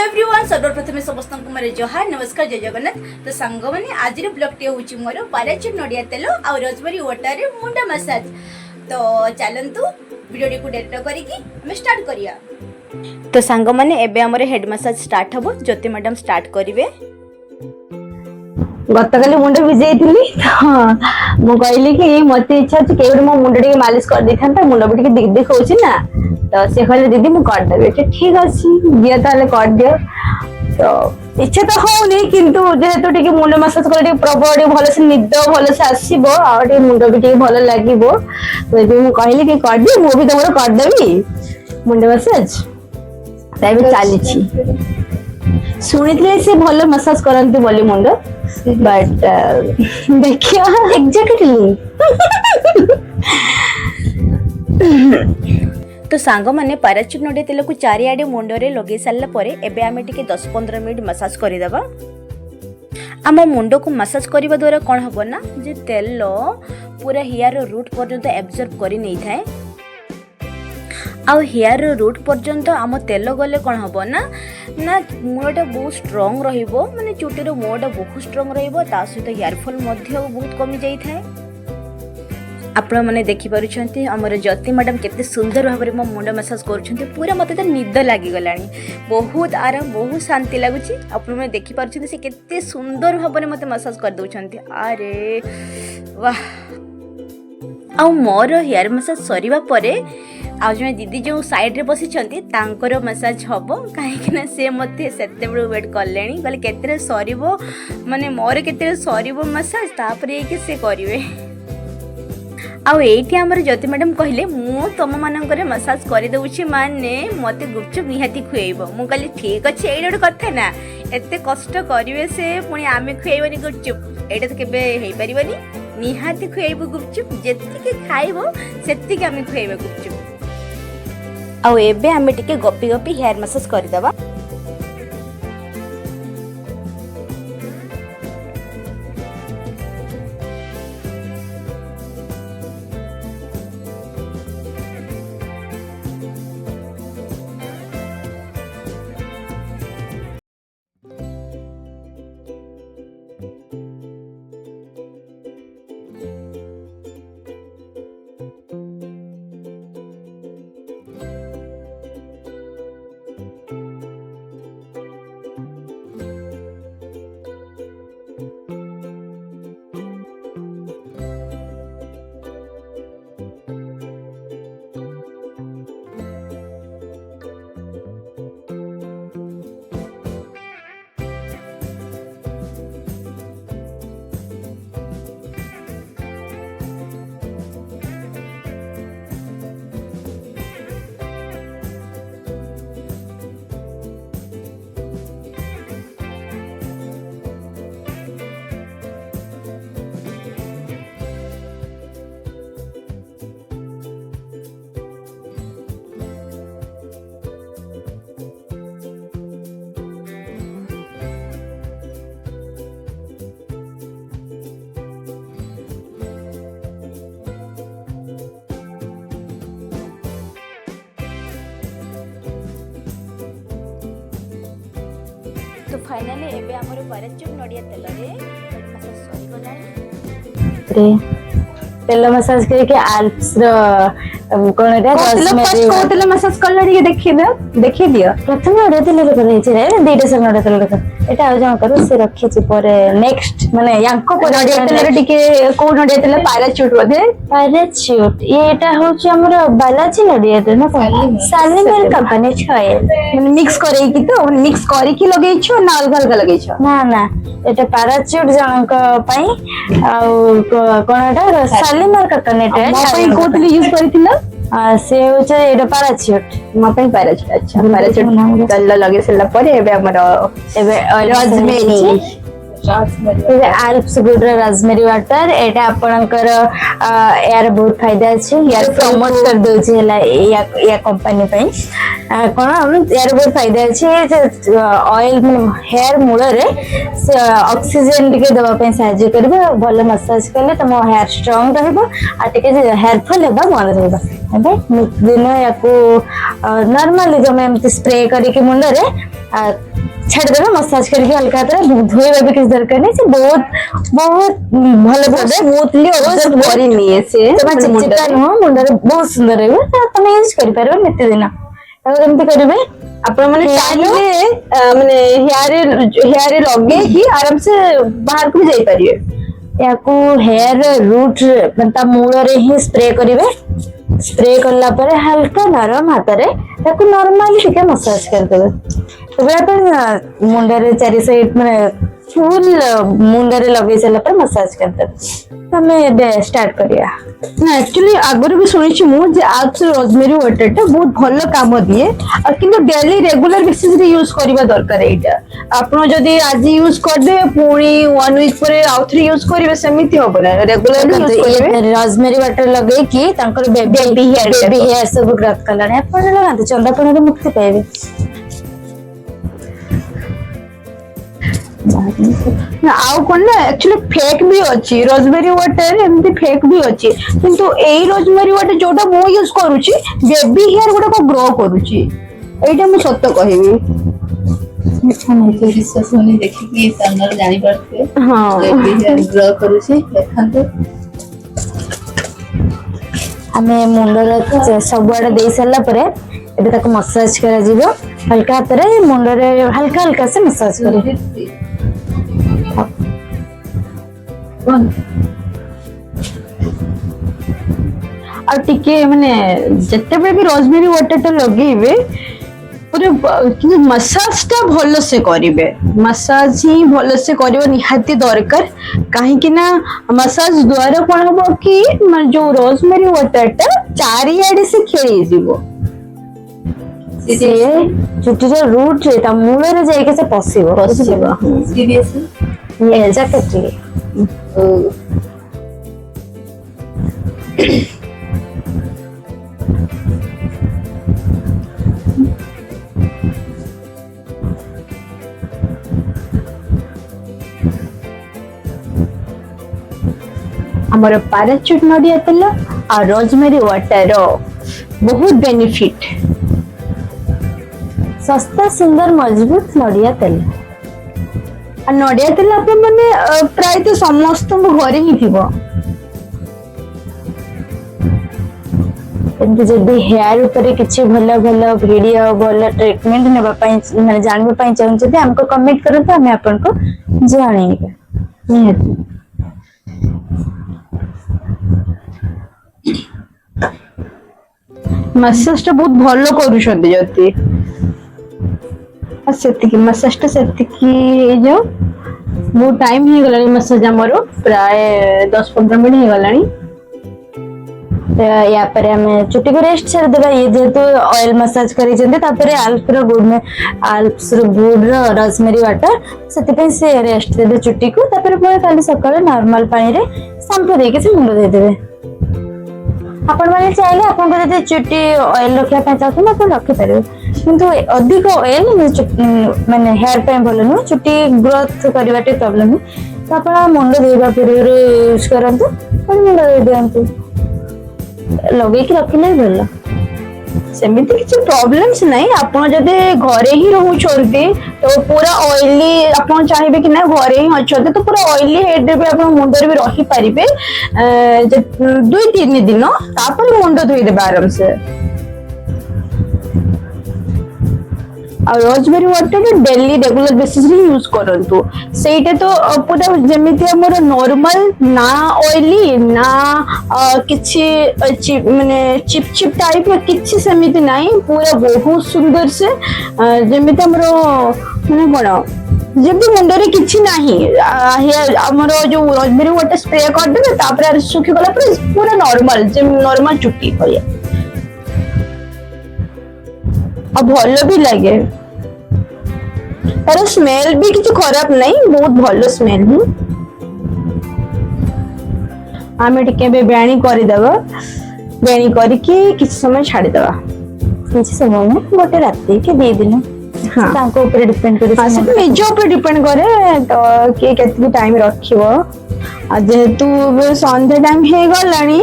Everyone सर्वप्रथम समस्त को मेरे जोहार नमस्कार जय जगन्नाथ। तो सांग मैंने आज ब्लॉग टी हूँ मोर पाराचूट नड़िया तेल आ रोजमेरी वाटर मुंडा मसाज। तो चलतु वीडियो को डेट करके स्टार्ट करिया। तो सांग मैंने एबे हमर हेड मसाज स्टार्ट हबो। ज्योति मैडम स्टार्ट करिवे। गतकाली मुंड भिजई मु कहली कि मत इच्छा अच्छे के मो मुंड टे मालिश कर दी था मुंड भी दिख दिख हो ना तो सी कहले दीदी मुझे करदेवी ठीक अच्छे दिए ताले कर दियो। तो इच्छा तो होनी किंतु जेहेतु टे मुंड मसाज कर प्रबल भल से निद भल से आसो आ मुंड भी भल लगे तो ये कहली कि कर दिए मुझे तुम करदेवी मुंड मसाज तभी चली शुणी से भल मसाज करती बोली मुंड बट देखिए एग्जैक्टली तो सांग मैंने पाराचूट नड़िया तेल को चारिआडे मुंडरे लगे सारा पर एबे आमे टिके 10-15 मिनट मसाज करदेबा। आम मुंड को मसाज करने द्वारा कौन हम ना जे तेल पूरा हेयर रूट पर्यंत एब्जॉर्ब कर नहीं थाए आ हेयर रूट पर्यंत आम तेल गले कौन हम ना ना मूलटा बहुत स्ट्रंग रहिबो माने चुटीर मूलटा बहुत स्ट्रंग रहिबो ता सहित हेयर फॉल मध्य बहुत कमी जाई थाए। आपण माने देखि पारुछंती हमर ज्योति मैडम केते सुंदर भाव में मो मुंड मसाज करूछंती पूरा मते तो निद लागी गलानी बहुत आराम बहुत शांति लागुची। आपण माने देखि पारुछंती से केते सुंदर भाव में मते मसाज कर दउछंती। अरे वाह। आ मोर हेयर मसाज सरीबा परे आ जने दीदी जो साइड रे बसी छंती तांकर मसाज हबो काहे ना से मते सेते बड़ वेट करलेनी गले केते सरीबो माने मोर केते सरीबो मसाज तापरे कि से करिवे। आउ एठी हमर ज्योति मैडम कहले मु तुम मानकर मसाज कर दउछि माने मते गुपचुप निहाती खुएबो। मु कहली ठीक अछि एडो कथा ना एते कष्ट करिवे से पुनी आमे खुएबनी गुपचुप एटा तो केबे हेई परिबनी निहाती खुएबो गुपचुप जेतिके खाइबो सेतिके आमे खुएबो गुपचुप। आउ एबे आमे टिके गपी गपी हेयर मसाज करदबा। तो फाइनली एबे हमर पाराचूट नड़िया तेल रे मसाज सरी गलानी तेल मसाज करके आल्प्स रो कोन रे तेल मसाज करला रे देखि दियो प्रथम नड़िया तेल रे करे छै रे देटा से नड़िया तेल रे एटा आ जाओ करो से रखी छी परे नेक्स्ट माने यांको को नड़िया तेल रे टिके को नड़िया तेल पाराचूट बोधे पाराचूट एटा होची हमर बालाजी नड़िया तेल ना सालिमर कंपनी छय माने मिक्स करे की तो मिक्स करे की लगै छो ना अलग अलग लगै छो ना ना एटा पाराचूट जनक पई आ कोन एटा सालिमर कंपनी टे पई कोतली यूज करथिला से होचे एटा पाराचूट मपई पाराचूट अच्छा पाराचूट तेल लगे सला परे एबे हमर एबे रोजमेरी आल्प्स गुड राजमेरी वाटर एटा आपनकर यार बहुत फायदा अछि यार प्रमोट कर दउ छै हला या कंपनी पई कोन यार बहुत फायदा अछि ऑयल हेयर मूल रे ऑक्सीजन टिके दबा पई सहायता करबे भलो मसाज करले तम हेयर स्ट्रांग रहबो आ टिके हेयर फॉल हेबा बंद रहबो एबे दिन याको नॉर्मली जो मैं स्प्रे करके मुंड रे छाड़देवे मसाज करके हल्का हाथ धोइबा भी किसी दरकार नहीं से बहुत बहुत भल प्रोडक्ट स्मूथली ऑब्जर्व करी निए से चिपचिपा नुह मुंडे बहुत सुंदर रहइबो तमे यूज करि परबो नित्य दिन ताको केमती करिवे आपण माने चाहिले माने हेयर लगे कि आराम से बाहर को जाई परिए याकू हेयर रूट मतलब मूल रे ही स्प्रे करिवे स्प्रे करला परे हल्का नरम हाथ रे ताको नॉर्मली टिके मसाज कर देबे तबे अपन मुंडे रे चारि साइड माने फुल मुंडे रे लगे चला पर मसाज कर देबे हमें बे स्टार्ट करिया ना एक्चुअली आगर भी सुनिछि मु जे आज रोजमेरी वाटर टा बहुत भलो काम दिए और किंतु डेली रेगुलर बेसिस रे यूज करबा दरकार एटा आपण जदी आज यूज कर दे पूरी 1 वीक परे आउ 3 यूज करबे समिति होबो ना रेगुलर यूज करबे रोजमेरी वाटर लगे कि तांकर बेबी हेयर सब ग्रोथ कलाने अपन लगाते चंदापण रे मुक्ति पाइबे ना आउ कोन ना एक्चुअली फेक भी अछि रोजमेरी वाटर एमती फेक भी अछि किंतु एई रोजमेरी वाटर जोटा मो यूज करूची बेबी हेयर गुडा को ग्रो करूची एटा मु सत्य कहिबी विश्वास होनी देखिए सामने जानी पड़ते हां बेबी हेयर ग्रो करूची देखंतु हमें मुंडर सबुआडे दे सारा परे एबे ताको मसाज करा जीवो हल्का हाथ रे मुंडरे हल्का हल्का से मसाज करे और टिके माने जत्ते बेले भी रोजमेरी वाटर टा लगेबे पूरे कि मसाज टा भलो से करिवे मसाज ही भलो से करिवे निहाती दरकार काहे कि ना मसाज द्वारा कोन हबो कि जो रोजमेरी वाटर टा चारियाडे से खेली जीवो से चुट्टी रे रूट रे ता मूल रे जाय के से पसिबो सीरियस ये जैकेट हमर पैराचूट नडिया तेल और रोजमेरी वाटर बहुत बेनिफिट सस्ता सुंदर मजबूत नडिया तेल आ नडिया तेल अपन माने प्राय तो समस्त घरे ही थिबो एमती जदि हेयर ऊपर किछि भलो भलो वीडियो भलो ट्रीटमेंट नेबा पई माने जानबा पई चाहun जदि हमको कमेंट करत हमें आपन को जानेबे निहाती मसाज टा बहुत भलो करूछन्ते जति सेतिकी मसाज टा सेतिकी जो बहुत टाइम ही गलानी मसाज हमरो प्राय 10-15 मिनिट ही गलानी या पर हमें चुट्टी को रेस्ट छाड़ देबा ये जेतु ऑयल मसाज करी जंदे तापरे आल्प्स रो गुड में आल्प्स रो गुड रो रोजमेरी वाटर सेति पे से रेस्ट दे चुट्टी को तापरे पुणी काली सकाळे नॉर्मल पानी रे शैम्पू दे के से मुंड दे देबे आपण माने चाहिले आपण को जदि चुट्टी ऑयल रखिया पे चाहते ना तो रखि परिबे किंतु अधिक ऑयल माने हेयर पे भलो न चुट्टी ग्रोथ करबाटे प्रॉब्लम तो आपण मुंड देबा पूर्व यूज करंतु पण मुंड दे दियंतु लगे कि रखिले भलो सेमिति किछि प्रॉब्लम्स नहीं आपण जदि घरे ही रहउछोंती तो पूरा ऑयली आपण चाहेबे कि ना घरे ही अछोते तो पूरा ऑयली हेड रे आपण मुंडर भी रही परिबे 2-3 दिन तापर मुंड धोई देबे आराम से और rosemary water daily regular basis रे यूज करंतु सेटा तो पूरा जेमिति हमर नॉर्मल ना ऑयली ना किछि माने चिप चिप टाइप किछि समिति नाही पूरा बहुत सुंदर से जेमिति हमर माने बड़ा जब मुंड रे किछि नाही हमर जो रोजमेरी वाटर स्प्रे कर देबे तापर सुखी गला पूरा नॉर्मल जे नॉर्मल चुट्टी होय अब भलो भी लगे तार स्मेल भी किसी खराब नहीं बहुत भलो स्मेल ही आमे टिके बे बेणी करि देबा बेणी करके किछ समय छाड़ी देबा किछि समय में गोटे राती के दे दिन हां तांको ऊपर डिपेंड करे हां से निज ऊपर डिपेंड करे तो के केतकी टाइम रखिबो आ जेहेतु संध्या टाइम हे गलानी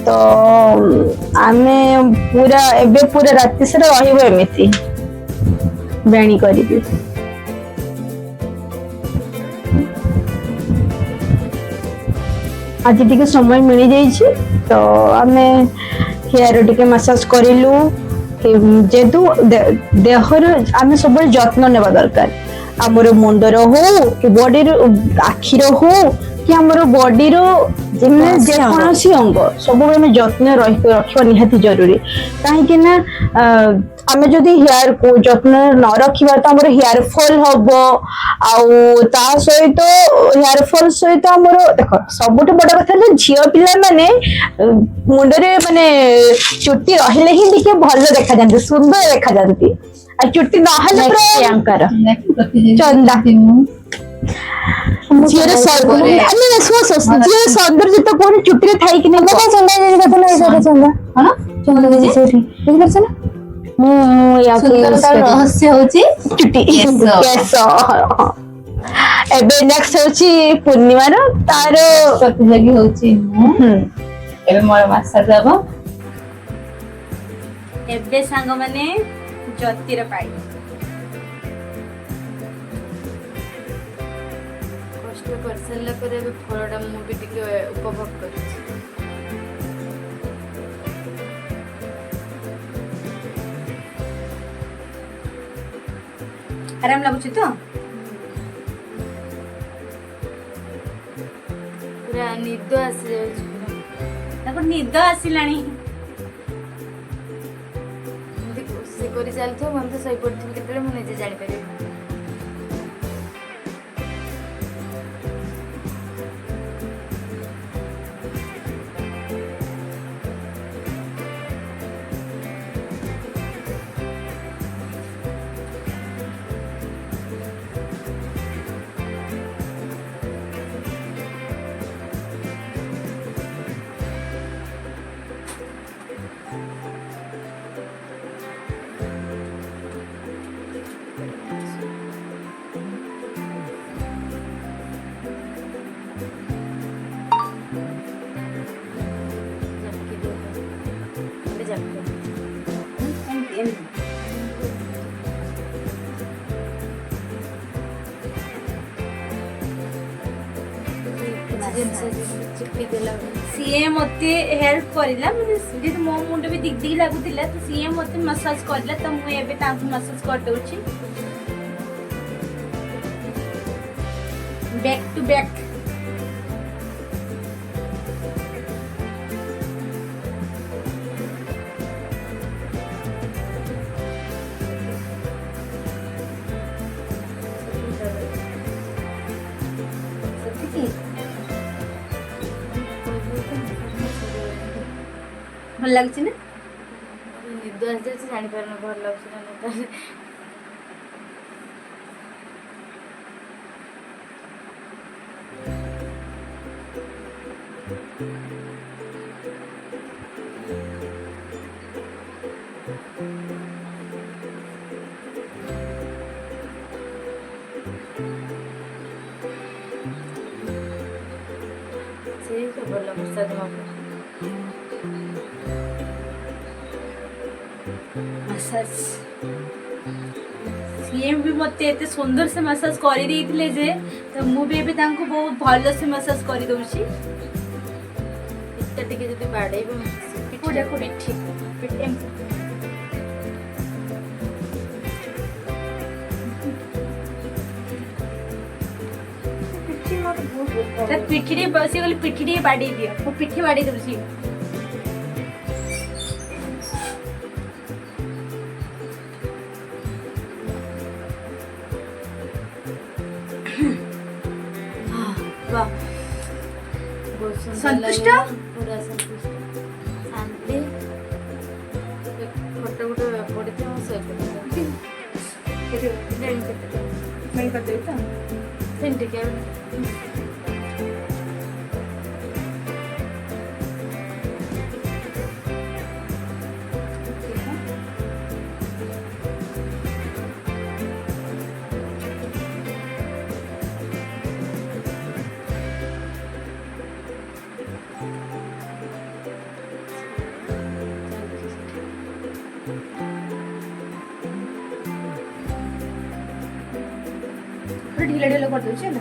तो आमे पूरा एबे पूरा राति से रहिबो एमिति बेणी करिबी आज टिके समय मिली जाइए तो आम हेयर टिके मसाज करिलु जेतु देहर आम सब जत्न नेबा दरकार आमर मुंडर हो कि बॉडी आखिर हो कि आमर बॉडी जेकोसी अंग सब जत्न रखा निहाती जरूरी कहीं आम जदि हेयर को जत्न न रखा तो आम हेयर फॉल हम सहित हेयर फॉल सहित आमर देख सब बड़ कथा झील पिला माने मुंडरे माने चुट्टी रहिले ही टिके भल देखा जाते सुंदर देखा जाती चुट्टी नहले प्रियंकर चंदा झील सौंदर्य तो कौन चुट्टी थाई कि नहीं चंदा चंदा चंदा रहस्य होची चुट्टी केस एबे नेक्स्ट होची पूर्णिमा रो तार प्रतियोगी होची एबे मोर मास्टर देबो एबे सांग माने ज्योतिर पाई कष्ट कर सारा पर एबे फलटा मु भी टिके उपभोग करी आराम लागुची तो पूरा निद आसी जाउछ निद आसिलाणी से करी चलथो मन तो सही पड़थि केतले मु निजे जानि पारे चिपी देला सीए मते हेल्प करिला माने जे मो मुंड भी दिग दिग लागुतिला तो सीए मते मसाज करला तो मु एबे तांको मसाज कर दउची बैक टू बैक भल लागछि ना निद आसी जाउछ जानि पारन भल लागछ ना से तो भल प्रसाद मापो मसाज सीएम भी मते एते सुंदर से मसाज करि देइथिले जे तो मु भी एबे तांको बहुत भलो से मसाज करि दउची इत्ता टिके जदि बाडैबो कोडा कोडे ठीक पिट एम पिठी बसी गली पिठी बाडी दियो मु पिठी बाडी दउची वाह संतुष्ट पूरा संतुष्ट शांति फोटो गोटे पड़े हम सही मैं कर देता सेंटी क्या ढीला ढीला कर दूचे ना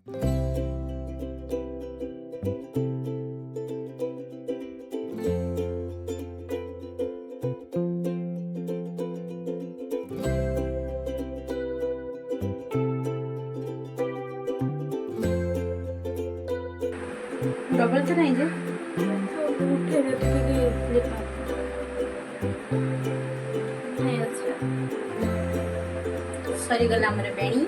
डबल तो नहीं जे सरीगला हमर बेणी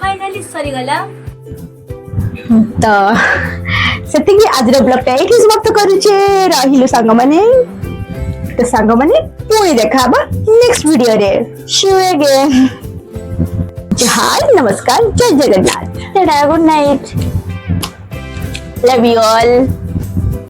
फाइनली सरीगला तो सेतिकी आज ब्लॉग टा एठी समाप्त करूचे रहिलु सांग माने तो सांग माने पुणी देखाबा नेक्स्ट वीडियो रे सी यू अगेन हाय नमस्कार जय Jagannath good night love you all